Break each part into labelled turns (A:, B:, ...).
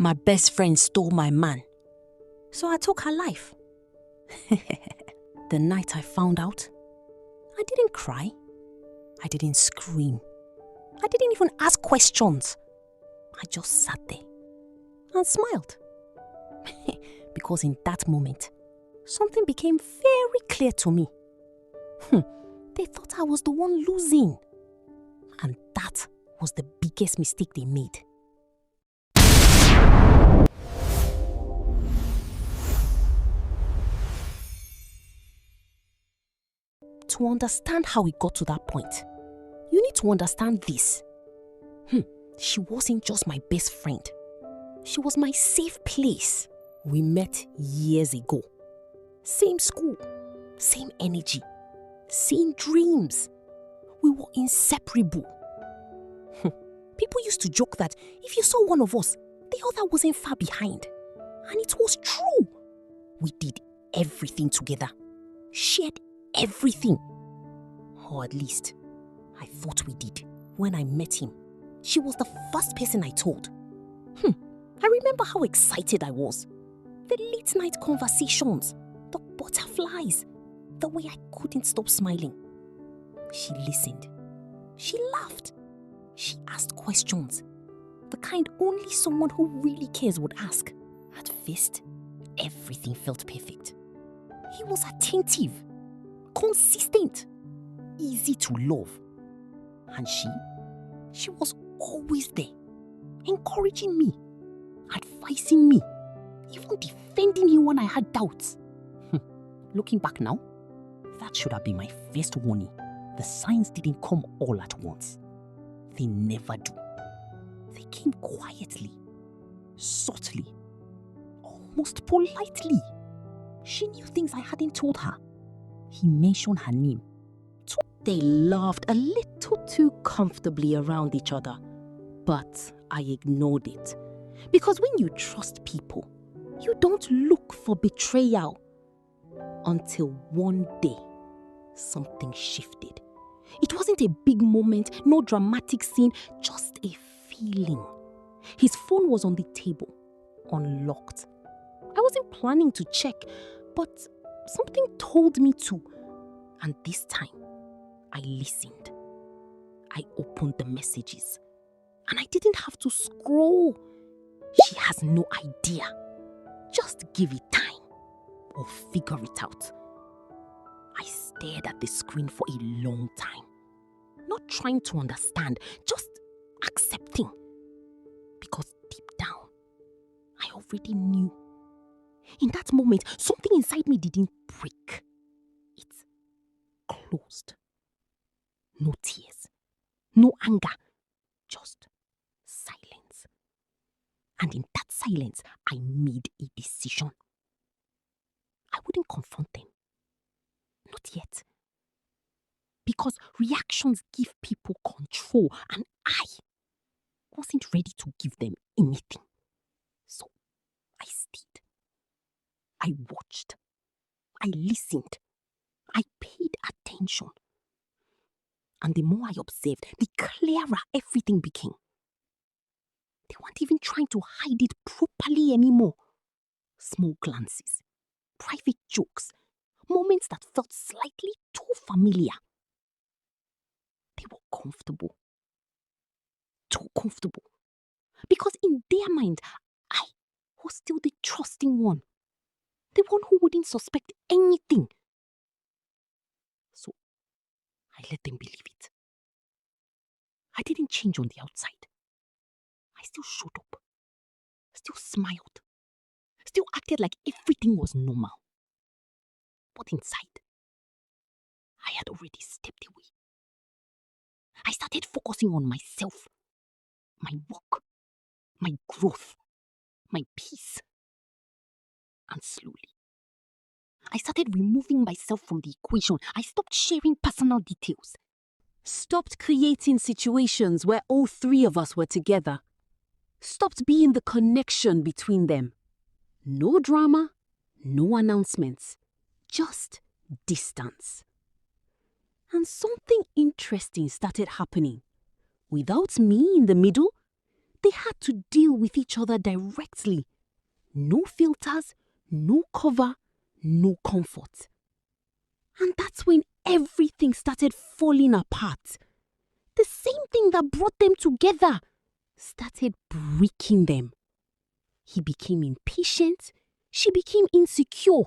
A: My best friend stole my man, so I took her life. The night I found out, I didn't cry. I didn't scream. I didn't even ask questions. I just sat there and smiled. Because in that moment, something became very clear to me. They thought I was the one losing. And that was the biggest mistake they made. To understand how it got to that point, you need to understand this. She wasn't just my best friend. She was my safe place. We met years ago. Same school, same energy, same dreams. We were inseparable. People used to joke that if you saw one of us, the other wasn't far behind. And it was true. We did everything together, shared everything. Or at least, I thought we did. When I met him, she was the first person I told. I remember how excited I was. The late night conversations, the butterflies, the way I couldn't stop smiling. She listened. She laughed. She asked questions. The kind only someone who really cares would ask. At first, everything felt perfect. He was attentive, consistent, easy to love. And she was always there, encouraging me, advising me, even defending him when I had doubts. Looking back now, that should have been my first warning. The signs didn't come all at once. They never do. They came quietly, subtly, almost politely. She knew things I hadn't told her. He mentioned her name. They laughed a little too comfortably around each other. But I ignored it. Because when you trust people, you don't look for betrayal. Until one day, something shifted. It wasn't a big moment, no dramatic scene, just a feeling. His phone was on the table, unlocked. I wasn't planning to check, but something told me to. And this time, I listened. I opened the messages. And I didn't have to scroll. She has no idea. Just give it time. Or figure it out. I stared at the screen for a long time. Not trying to understand, just accepting. Because deep down, I already knew. In that moment, something inside me didn't break. It closed. No tears, no anger, just silence. And in that silence, I made a decision. I wouldn't confront them. Not yet. Because reactions give people control, and I wasn't ready to give them anything. So I stayed. I watched. I listened. I paid attention. And the more I observed, the clearer everything became. They weren't even trying to hide it properly anymore. Small glances, private jokes, moments that felt slightly too familiar. They were comfortable. Too comfortable. Because in their mind, I was still the trusting one. The one who wouldn't suspect anything. So, I let them believe it. I didn't change on the outside. I still showed up. Still smiled. Still acted like everything was normal. But inside, I had already stepped away. I started focusing on myself, my work, my growth, my peace. And slowly, I started removing myself from the equation. I stopped sharing personal details. Stopped creating situations where all three of us were together. Stopped being the connection between them. No drama, no announcements, just distance. And something interesting started happening. Without me in the middle, They had to deal with each other directly. No filters, no cover, no comfort. And that's when everything started falling apart. The same thing that brought them together started breaking them. He became impatient. She became insecure.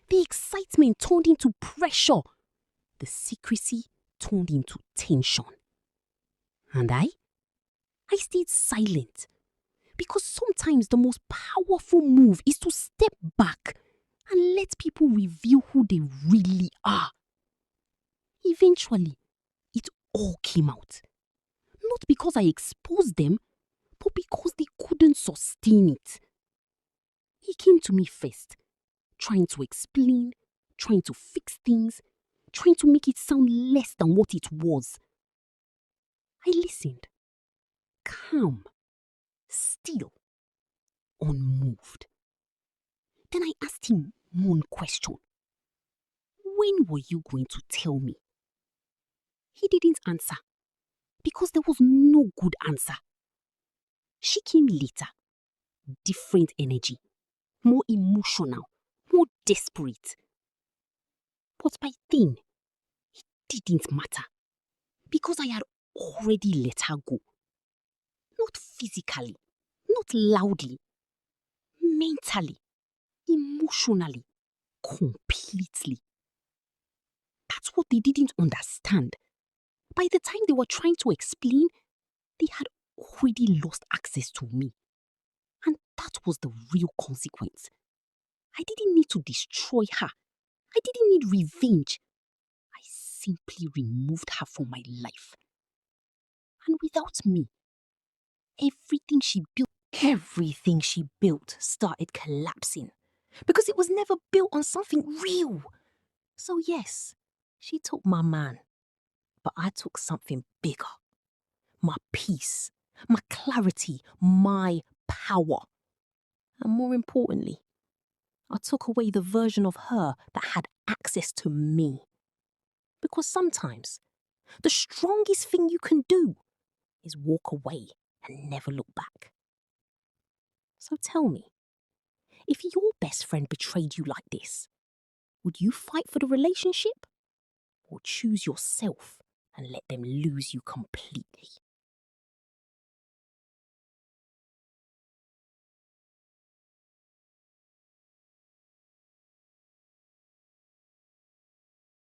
A: The excitement turned into pressure. The secrecy turned into tension. And I stayed silent. Because sometimes the most powerful move is to step back and let people reveal who they really are. Eventually, it all came out. Not because I exposed them, but because they couldn't sustain it. He came to me first, trying to explain, trying to fix things, trying to make it sound less than what it was. I listened, calm, still, unmoved. Then I asked him one question. When were you going to tell me? He didn't answer because there was no good answer. She came later, different energy, more emotional, more desperate. But by then, it didn't matter because I had already let her go. Not physically, not loudly, mentally, emotionally, completely. That's what they didn't understand. By the time they were trying to explain, they had already lost access to me. And that was the real consequence. I didn't need to destroy her. I didn't need revenge. I simply removed her from my life. And without me, everything she built started collapsing. Because it was never built on something real. So yes, she took my man. But I took something bigger. My peace, my clarity, my power. And more importantly, I took away the version of her that had access to me. Because sometimes, the strongest thing you can do is walk away and never look back. So tell me, if your best friend betrayed you like this, would you fight for the relationship? Or choose yourself and let them lose you completely?